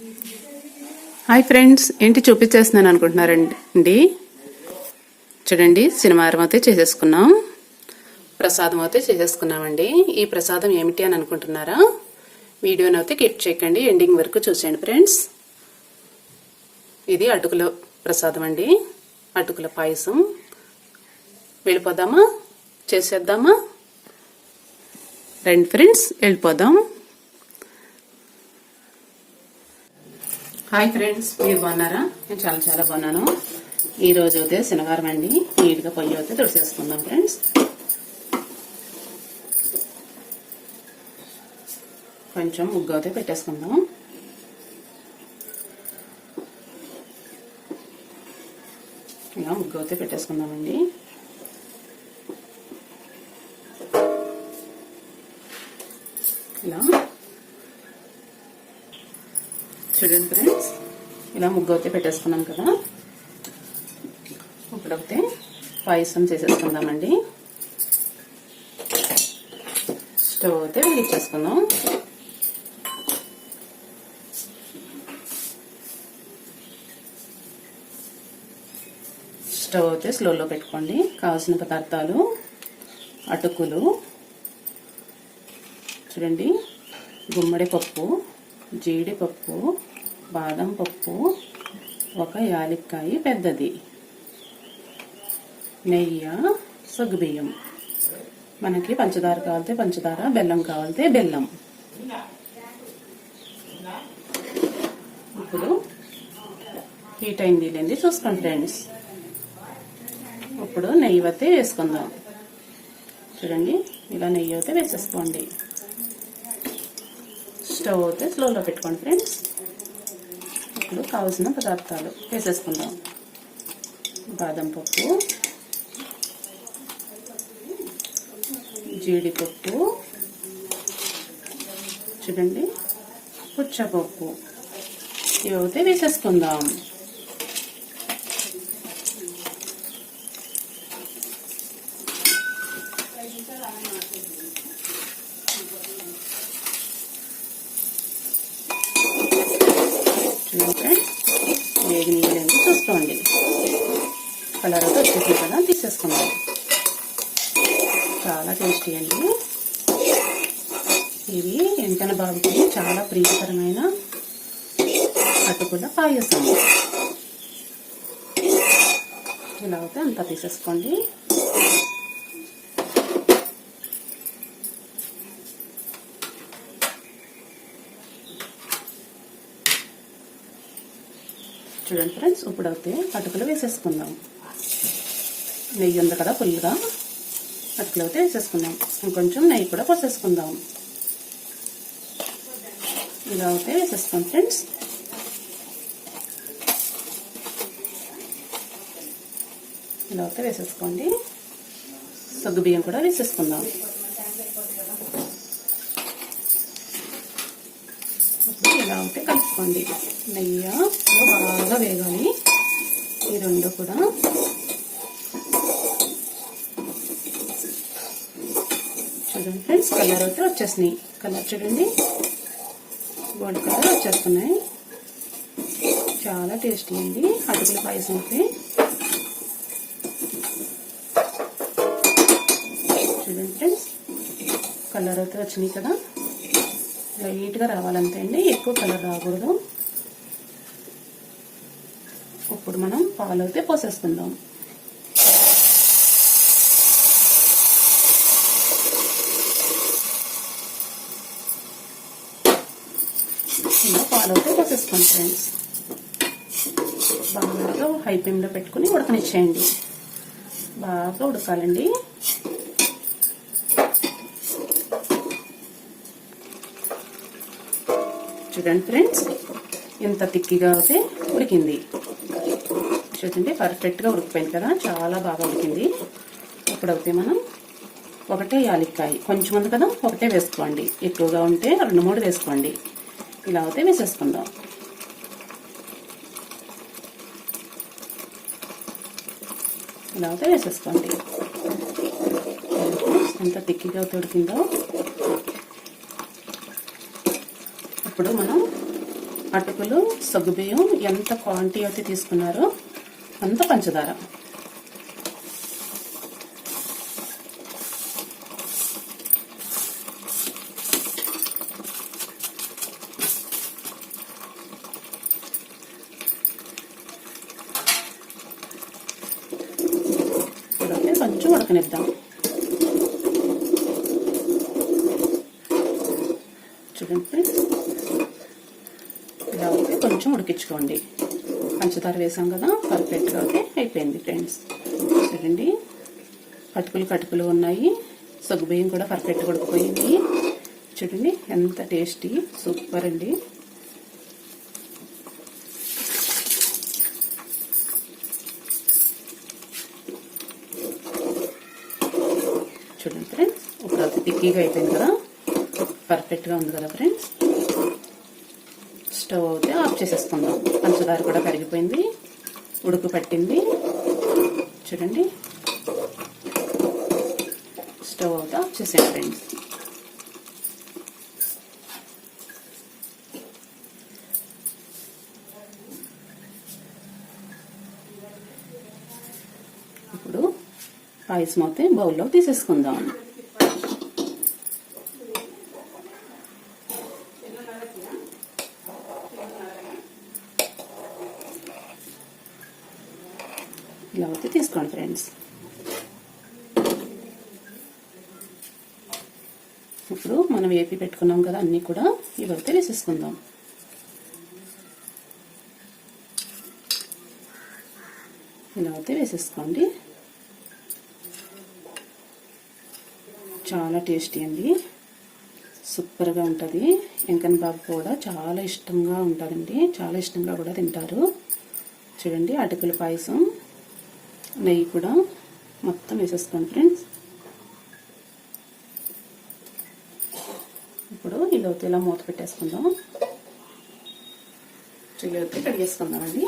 Hi friends, ఏంటి చూపించేస్తున్నాను అనుకుంటున్నారండి? చూడండి, శనివారం అయితే చేసేసుకున్నాం, ప్రసాదం అయితే చేసేసుకున్నామండి. ఈ ప్రసాదం ఏమిటి అని అనుకుంటున్నారా? వీడియోని అయితే కిప్ చేయకండి, ఎండింగ్ వరకు చూసేయండి ఫ్రెండ్స్. ఇది అటుకుల ప్రసాదం అండి, అటుకుల పాయసం. వెళ్ళిపోదామా? చేసేద్దామా? రండి ఫ్రెండ్స్, వెళ్ళిపోదాం. హాయ్ ఫ్రెండ్స్, మీరు బాగున్నారా? నేను చాలా చాలా బాగున్నాను. ఈ రోజు అయితే శనివారం అండి, నీట్గా పొయ్యి అయితే తుడిసేసుకుందాం ఫ్రెండ్స్. కొంచెం ముగ్గు అయితే పెట్టేసుకుందాం. ఇలా ముగ్గు అయితే పెట్టేసుకుందామండి. ఇలా చూడండి ఫ్రెండ్స్, ఇలా ముగ్గు అయితే పెట్టేసుకున్నాం కదా. ఇప్పుడైతే పాయసం చేసేసుకుందామండి. స్టవ్ అయితే వెలిగించేసుకుందాం. స్టవ్ అయితే స్లోలో పెట్టుకోండి. కావాల్సిన పదార్థాలు: అటుకులు, చూడండి, గుమ్మడి పప్పు, జీడిపప్పు, బాదం పప్పు, ఒక యాలక్కాయ పెద్దది, నెయ్యి, సగ్గుబియ్యం, మనకి పంచదార కావాలితే పంచదార, బెల్లం కావాలితే బెల్లం. ఇప్పుడు హీట్ అయింది లేండి చూసుకోండి ఫ్రెండ్స్. ఇప్పుడు నెయ్యి అయితే వేసుకుందాం. చూడండి, ఇలా నెయ్యి అయితే వేసేసుకోండి. స్టవ్ అయితే స్లోలో పెట్టుకోండి ఫ్రెండ్స్. ఇప్పుడు కావాల్సిన పదార్థాలు వేసేసుకుందాం. బాదం పప్పు, జీడిపప్పు, చూడండి, పుచ్చపప్పు, ఇవైతే వేసేసుకుందాం. వేగి నీళ్ళని చూసుకోండి. కలర్ అయితే వచ్చేసి కదా, తీసేసుకుందాం. చాలా టేస్టీ అండి. ఇది ఎంకన్న బాబుకి చాలా ప్రీతికరమైన అటుకుల పాయసం. ఇలా అయితే అంతా తీసేసుకోండి. చూడండి ఫ్రెండ్స్, ఇప్పుడైతే అటుకులు వేసేసుకుందాం. నెయ్యి ఉంది కదా ఫుల్గా, అటుకులు అయితే వేసేసుకుందాం. ఇంకొంచెం నెయ్యి కూడా పోసేసుకుందాం. ఇలా అయితే వేసేసుకోండి ఫ్రెండ్స్. ఇలా అయితే వేసేసుకోండి. సగ్గుబియ్యం కూడా వేసేసుకుందాం. ఇలా అయితే కలుపుకోండి. నెయ్యి బాగా వేగాలి, ఈ రెండు కూడా. చూడండి ఫ్రెండ్స్, కలర్ అయితే వచ్చేసినాయి. కలర్ చూడండి, గోల్డ్ కలర్ వచ్చేస్తున్నాయి. చాలా టేస్టీ అండి అటుకుల పాయసం అయితే. చూడండి ఫ్రెండ్స్, కలర్ అయితే వచ్చినాయి కదా. లైట్గా రావాలంతే అండి, ఎక్కువ కలర్ రాకూడదు. ఇప్పుడు మనం పాలు అయితే పోసేసుకుందాం. ఇలా పాలు అయితే పోసేసుకోండి ఫ్రెండ్స్. బాగా హై ఫ్లేమ్లో పెట్టుకుని ఉడకనిచ్చేయండి. బాగా ఉడకాలండి. చూడండి ఫ్రెండ్స్, ఎంత తిక్కిగా అయితే ఉడికింది. చూడండి, పర్ఫెక్ట్గా ఉడికిపోయింది కదా, చాలా బాగా ఉడికింది. ఇప్పుడైతే మనం ఒకటే యాలక్కాయ, కొంచెం ఉంది కదా, ఒకటే వేసుకోండి. ఎక్కువగా ఉంటే 2-3 వేసుకోండి. ఇలా అయితే వేసేసుకుందాం. ఇలా అయితే వేసేసుకోండి. ఎంత తిక్కిగా ఉడికిందో. ఇప్పుడు మనం అటుకులు సగ్గుబియ్యం ఎంత క్వాంటిటీ అయితే తీసుకున్నారో అంత పంచదార. కొంచెం ఉడకనిద్దాం. చూడండి ఫ్రెండ్స్, ఇలా అయితే కొంచెం ఉడికించుకోండి. పంచదార వేసాం కదా, పర్ఫెక్ట్గా అయితే అయిపోయింది ఫ్రెండ్స్. చూడండి, కటుకులు ఉన్నాయి, సగ్గుబియ్యం కూడా పర్ఫెక్ట్గా ఉడికిపోయింది. చూడండి ఎంత టేస్టీ, సూపర్ అండి. చూడండి ఫ్రెండ్స్, ఇప్పుడు అది తిక్కీగా అయిపోయింది కదా, పర్ఫెక్ట్గా ఉంది కదా ఫ్రెండ్స్. స్టవ్ అయితే ఆఫ్ చేసేసుకుందాం. పంచదార కూడా కరిగిపోయింది, ఉడుకు పట్టింది. చూడండి, స్టవ్ అయితే ఆఫ్ చేసేయండి ఫ్రెండ్స్. ఇప్పుడు పాయసం అయితే బౌల్లో తీసేసుకుందాం. ఇలా అయితే తీసుకోండి ఫ్రెండ్స్. ఇప్పుడు మనం వేపి పెట్టుకున్నాం కదా అన్నీ కూడా, ఇవైతే వేసేసుకుందాం. ఇలా అయితే వేసేసుకోండి. చాలా టేస్టీ అండి, సూపర్గా ఉంటుంది. వెంకన్న బాబు కూడా చాలా ఇష్టంగా ఉంటుందండి, చాలా ఇష్టంగా కూడా తింటారు. చూడండి, అటుకుల పాయసం, నెయ్యి కూడా మొత్తం వేసేసుకోండి ఫ్రెండ్స్. ఇప్పుడు ఇదైతే ఇలా మూత పెట్టేసుకుందాం. ఇదైతే కడిగేసుకుందామండి.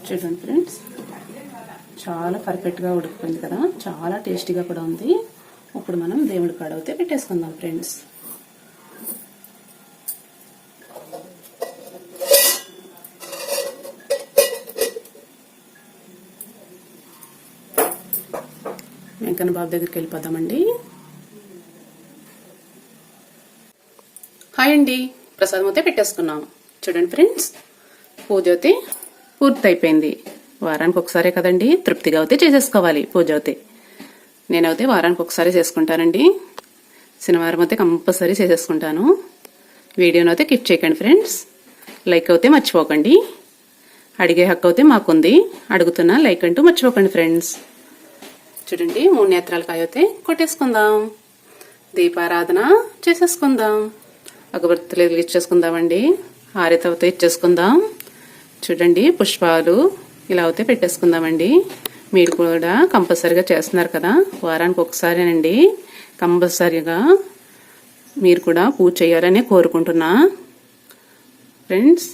చూడండి ఫ్రెండ్స్, చాలా పర్ఫెక్ట్గా ఉడికిపోయింది కదా, చాలా టేస్టీగా కూడా ఉంది. ఇప్పుడు మనం దేవుడి కాడ అయితే పెట్టేసుకుందాం ఫ్రెండ్స్. వెంకన్న బాబు దగ్గరికి వెళ్ళిపోదామండి. హాయ్ అండి, ప్రసాదం అయితే పెట్టేసుకున్నాం. చూడండి ఫ్రెండ్స్, పూజ అయితే పూర్తి అయిపోయింది. వారానికి ఒకసారే కదండి, తృప్తిగా అయితే చేసేసుకోవాలి పూజ అయితే. నేనైతే వారానికి ఒకసారి చేసుకుంటానండి. శనివారం అయితే కంపల్సరీ చేసేసుకుంటాను. వీడియోని అయితే కిప్ చేయకండి ఫ్రెండ్స్, లైక్ అయితే మర్చిపోకండి. అడిగే హక్కు అయితే మాకుంది, అడుగుతున్నా లైక్ అంటూ మర్చిపోకండి ఫ్రెండ్స్. చూడండి, 3 నేత్రాల కాయ అయితే కొట్టేసుకుందాం. దీపారాధన చేసేసుకుందాం. అగరబత్తులు ఇచ్చేసుకుందామండి. హారతి అయితే ఇచ్చేసుకుందాం. చూడండి, పుష్పాలు ఇలా అయితే పెట్టేసుకుందామండి. మీరు కూడా కంపల్సరీగా చేస్తున్నారు కదా, వారానికి ఒకసారేనండి. కంపల్సరీగా మీరు కూడా పూజ చేయాలని కోరుకుంటున్నా ఫ్రెండ్స్.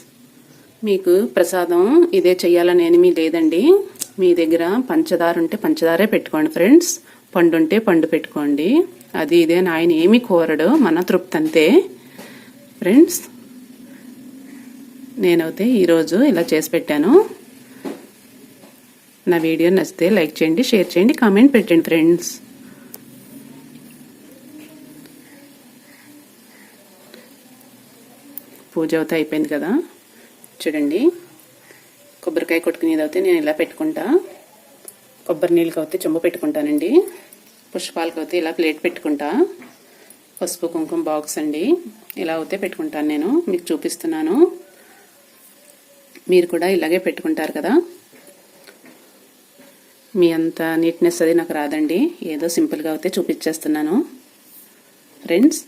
మీకు ప్రసాదం ఇదే చెయ్యాలని ఏమీ లేదండి. మీ దగ్గర పంచదార ఉంటే పంచదారే పెట్టుకోండి ఫ్రెండ్స్, పండు ఉంటే పండు పెట్టుకోండి. అది ఇదే ఆయన ఏమీ కోరడు, మన తృప్తి అంతే ఫ్రెండ్స్. నేనైతే ఈరోజు ఇలా చేసి పెట్టాను. నా వీడియో నచ్చితే లైక్ చేయండి, షేర్ చేయండి, కామెంట్ పెట్టండి ఫ్రెండ్స్. పూజ అయితే అయిపోయింది కదా. చూడండి, కొబ్బరికాయ కొట్టుకునేది అయితే నేను ఇలా పెట్టుకుంటా. కొబ్బరి నీళ్ళకి అయితే చెంబు పెట్టుకుంటానండి. పుష్పాలకు అయితే ఇలా ప్లేట్ పెట్టుకుంటా. పసుపు కుంకుమ బాక్స్ అండి, ఇలా అయితే పెట్టుకుంటాను నేను. మీకు చూపిస్తున్నాను, మీరు కూడా ఇలాగే పెట్టుకుంటారు కదా. మీ అంత నీట్నెస్ అది నాకు రాదండి, ఏదో సింపుల్గా అయితే చూపించేస్తున్నాను ఫ్రెండ్స్.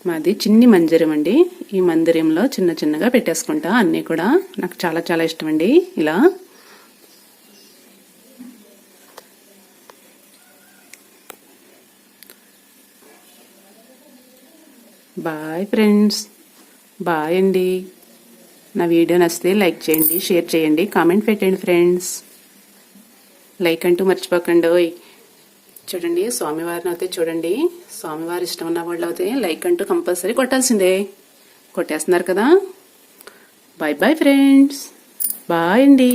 మాది చిన్ని మందిరం అండి. ఈ మందిరంలో చిన్న చిన్నగా పెట్టేసుకుంటా అన్నీ కూడా. నాకు చాలా చాలా ఇష్టం అండి ఇలా. బాయ్ ఫ్రెండ్స్, బాయ్ అండి. నా వీడియో నచ్చితే లైక్ చేయండి, షేర్ చేయండి, కామెంట్ పెట్టండి ఫ్రెండ్స్. లైక్ అంటూ మర్చిపోకండి. చూడండి స్వామివారిని అయితే చూడండి, స్వామివారి ఇష్టం ఉన్న వాళ్ళు అయితే లైక్ అంటూ కంపల్సరీ కొట్టాల్సిందే. కొట్టేస్తున్నారు కదా. బాయ్ బాయ్ ఫ్రెండ్స్, బాయ్ అండి.